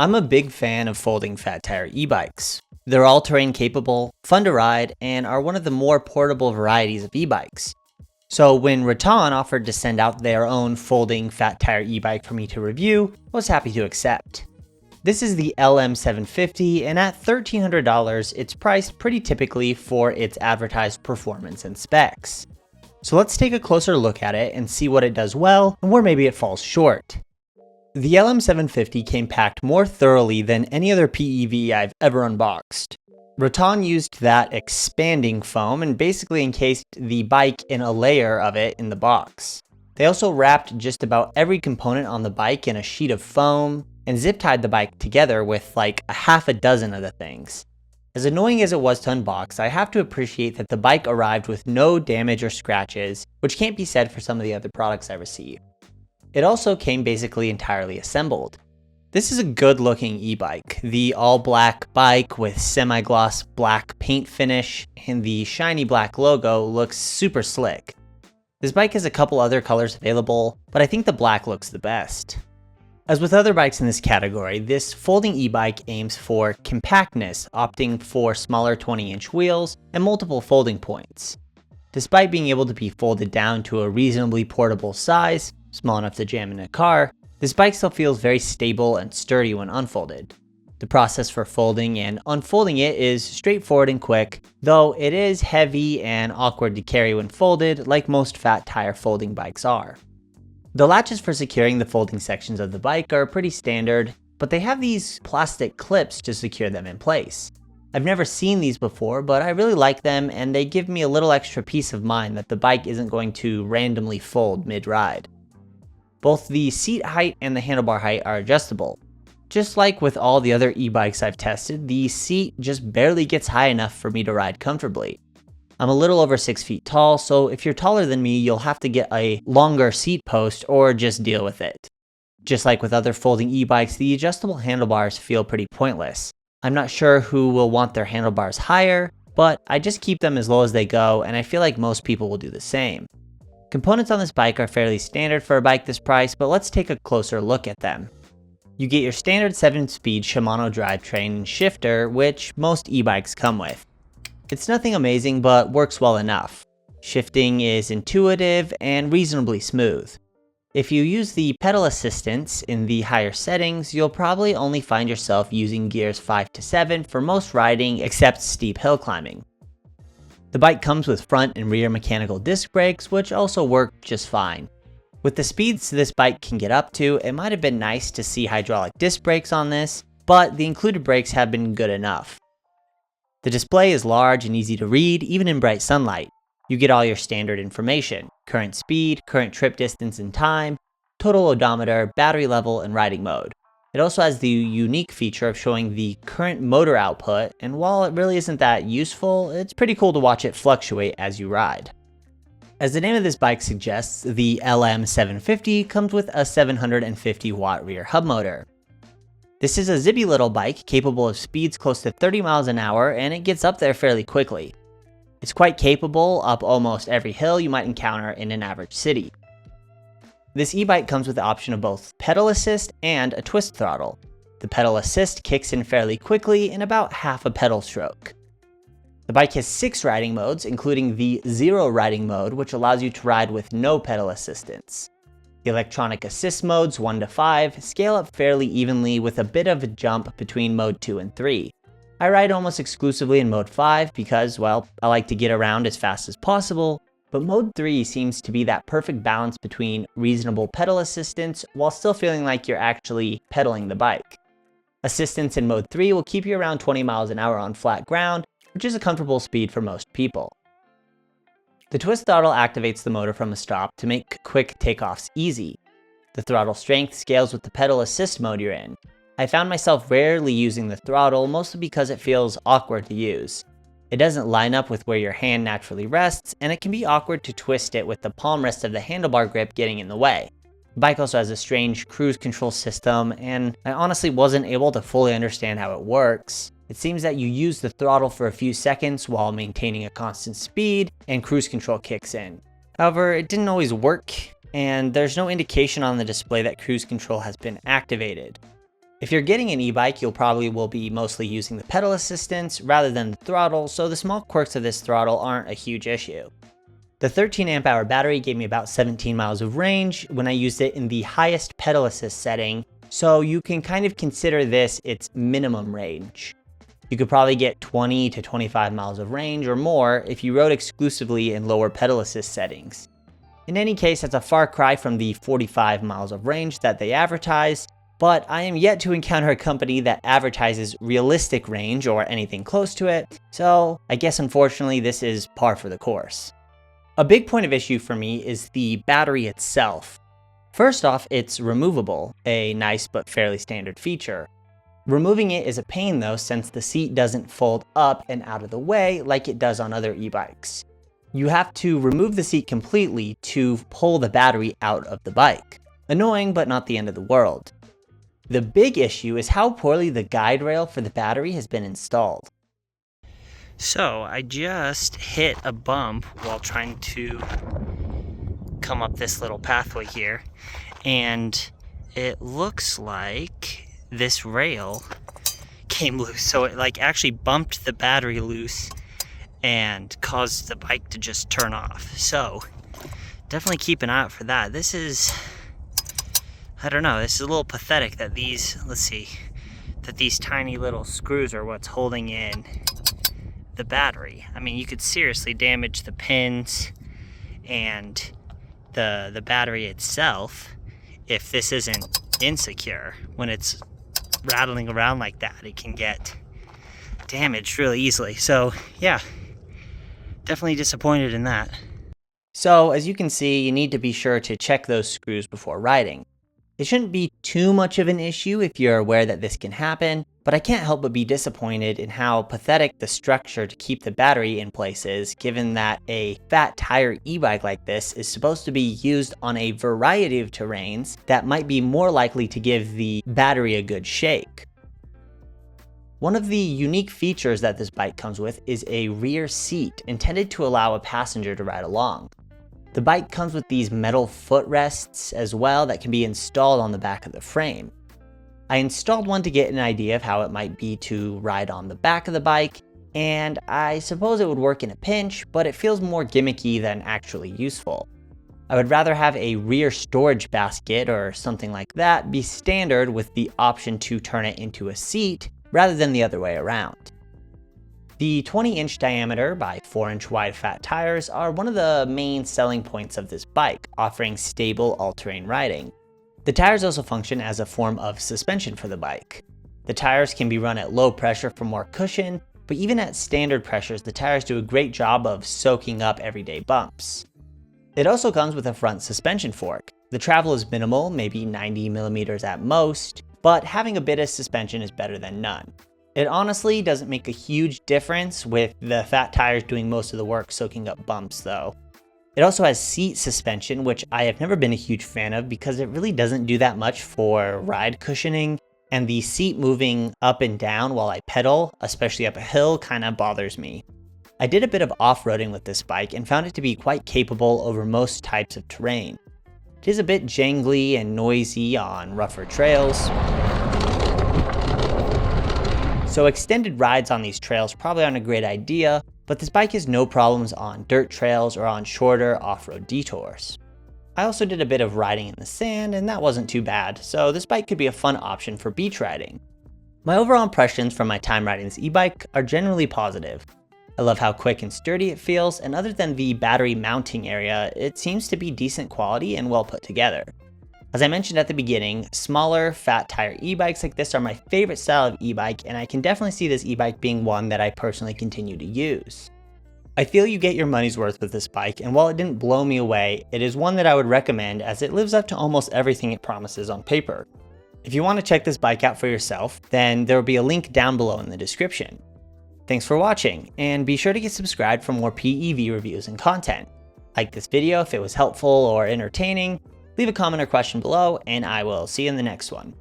I'm a big fan of folding fat tire e-bikes. They're all-terrain capable, fun to ride, and are one of the more portable varieties of e-bikes. So when Rattan offered to send out their own folding fat tire e-bike for me to review, I was happy to accept. This is the LM750, and at $1,300, it's priced pretty typically for its advertised performance and specs. So let's take a closer look at it and see what it does well and where maybe it falls short. The LM750 came packed more thoroughly than any other PEV I've ever unboxed. Rattan used that expanding foam and basically encased the bike in a layer of it in the box. They also wrapped just about every component on the bike in a sheet of foam and zip tied the bike together with like a half a dozen of the things. As annoying as it was to unbox, I have to appreciate that the bike arrived with no damage or scratches, which can't be said for some of the other products I received. It also came basically entirely assembled. This is a good looking e-bike. The all black bike with semi-gloss black paint finish and the shiny black logo looks super slick. This bike has a couple other colors available, but I think the black looks the best. As with other bikes in this category, this folding e-bike aims for compactness, opting for smaller 20-inch wheels and multiple folding points. Despite being able to be folded down to a reasonably portable size, small enough to jam in a car, this bike still feels very stable and sturdy when unfolded. The process for folding and unfolding it is straightforward and quick, though it is heavy and awkward to carry when folded, like most fat tire folding bikes are. The latches for securing the folding sections of the bike are pretty standard, but they have these plastic clips to secure them in place. I've never seen these before, but I really like them and they give me a little extra peace of mind that the bike isn't going to randomly fold mid-ride. Both the seat height and the handlebar height are adjustable. Just like with all the other e-bikes I've tested, the seat just barely gets high enough for me to ride comfortably. I'm a little over 6 feet tall, so if you're taller than me, you'll have to get a longer seat post or just deal with it. Just like with other folding e-bikes, the adjustable handlebars feel pretty pointless. I'm not sure who will want their handlebars higher, but I just keep them as low as they go, and I feel like most people will do the same. Components on this bike are fairly standard for a bike this price, but let's take a closer look at them. You get your standard 7-speed Shimano drivetrain and shifter, which most e-bikes come with. It's nothing amazing, but works well enough. Shifting is intuitive and reasonably smooth. If you use the pedal assistance in the higher settings, you'll probably only find yourself using gears 5 to 7 for most riding except steep hill climbing. The bike comes with front and rear mechanical disc brakes, which also work just fine. With the speeds this bike can get up to, it might have been nice to see hydraulic disc brakes on this, but the included brakes have been good enough. The display is large and easy to read, even in bright sunlight. You get all your standard information: current speed, current trip distance and time, total odometer, battery level, and riding mode. It also has the unique feature of showing the current motor output, and while it really isn't that useful, it's pretty cool to watch it fluctuate as you ride. As the name of this bike suggests, the LM750 comes with a 750 watt rear hub motor. This is a zippy little bike capable of speeds close to 30 miles an hour, and it gets up there fairly quickly. It's quite capable up almost every hill you might encounter in an average city. This e-bike comes with the option of both pedal assist and a twist throttle. The pedal assist kicks in fairly quickly in about half a pedal stroke. The bike has 6 riding modes, including the zero riding mode, which allows you to ride with no pedal assistance. The electronic assist modes 1 to 5 scale up fairly evenly with a bit of a jump between mode 2 and 3. I ride almost exclusively in mode 5 because, well, I like to get around as fast as possible, but mode 3 seems to be that perfect balance between reasonable pedal assistance while still feeling like you're actually pedaling the bike. Assistance in mode 3 will keep you around 20 miles an hour on flat ground, which is a comfortable speed for most people. The twist throttle activates the motor from a stop to make quick takeoffs easy. The throttle strength scales with the pedal assist mode you're in. I found myself rarely using the throttle, mostly because it feels awkward to use. It doesn't line up with where your hand naturally rests, and it can be awkward to twist it with the palm rest of the handlebar grip getting in the way. The bike also has a strange cruise control system, and I honestly wasn't able to fully understand how it works. It seems that you use the throttle for a few seconds while maintaining a constant speed, and cruise control kicks in. However, it didn't always work, and there's no indication on the display that cruise control has been activated. If you're getting an e-bike, you'll probably will be mostly using the pedal assistance rather than the throttle, so the small quirks of this throttle aren't a huge issue. The 13 amp hour battery gave me about 17 miles of range when I used it in the highest pedal assist setting, so you can kind of consider this its minimum range. You could probably get 20 to 25 miles of range or more if you rode exclusively in lower pedal assist settings. In any case, that's a far cry from the 45 miles of range that they advertise, but I am yet to encounter a company that advertises realistic range or anything close to it, so I guess unfortunately this is par for the course. A big point of issue for me is the battery itself. First off, it's removable, a nice but fairly standard feature. Removing it is a pain though, since the seat doesn't fold up and out of the way like it does on other e-bikes. You have to remove the seat completely to pull the battery out of the bike. Annoying, but not the end of the world. The big issue is how poorly the guide rail for the battery has been installed. So I just hit a bump while trying to come up this little pathway here, and it looks like this rail came loose. So it like actually bumped the battery loose and caused the bike to just turn off. So definitely keep an eye out for that. This is, I don't know, this is a little pathetic that these, that these tiny little screws are what's holding in the battery. I mean, you could seriously damage the pins and the battery itself if this isn't insecure. When it's rattling around like that, it can get damaged really easily. So yeah, definitely disappointed in that. So as you can see, you need to be sure to check those screws before riding. It shouldn't be too much of an issue if you're aware that this can happen, but I can't help but be disappointed in how pathetic the structure to keep the battery in place is, given that a fat tire e-bike like this is supposed to be used on a variety of terrains that might be more likely to give the battery a good shake. One of the unique features that this bike comes with is a rear seat intended to allow a passenger to ride along. The bike comes with these metal footrests as well that can be installed on the back of the frame. I installed one to get an idea of how it might be to ride on the back of the bike, and I suppose it would work in a pinch, but it feels more gimmicky than actually useful. I would rather have a rear storage basket or something like that be standard with the option to turn it into a seat rather than the other way around. The 20-inch diameter by 4-inch wide fat tires are one of the main selling points of this bike, offering stable all-terrain riding. The tires also function as a form of suspension for the bike. The tires can be run at low pressure for more cushion, but even at standard pressures, the tires do a great job of soaking up everyday bumps. It also comes with a front suspension fork. The travel is minimal, maybe 90 millimeters at most, but having a bit of suspension is better than none. It honestly doesn't make a huge difference with the fat tires doing most of the work soaking up bumps though. It also has seat suspension, which I have never been a huge fan of because it really doesn't do that much for ride cushioning, and the seat moving up and down while I pedal, especially up a hill, kinda bothers me. I did a bit of off-roading with this bike and found it to be quite capable over most types of terrain. It is a bit jangly and noisy on rougher trails, so extended rides on these trails probably aren't a great idea, but this bike has no problems on dirt trails or on shorter off-road detours. I also did a bit of riding in the sand, and that wasn't too bad, so this bike could be a fun option for beach riding. My overall impressions from my time riding this e-bike are generally positive. I love how quick and sturdy it feels, and other than the battery mounting area, it seems to be decent quality and well put together. As I mentioned at the beginning, smaller, fat tire e-bikes like this are my favorite style of e-bike, and I can definitely see this e-bike being one that I personally continue to use. I feel you get your money's worth with this bike, and while it didn't blow me away, it is one that I would recommend as it lives up to almost everything it promises on paper. If you want to check this bike out for yourself, then there will be a link down below in the description. Thanks for watching, and be sure to get subscribed for more PEV reviews and content. Like this video if it was helpful or entertaining, leave a comment or question below, and I will see you in the next one.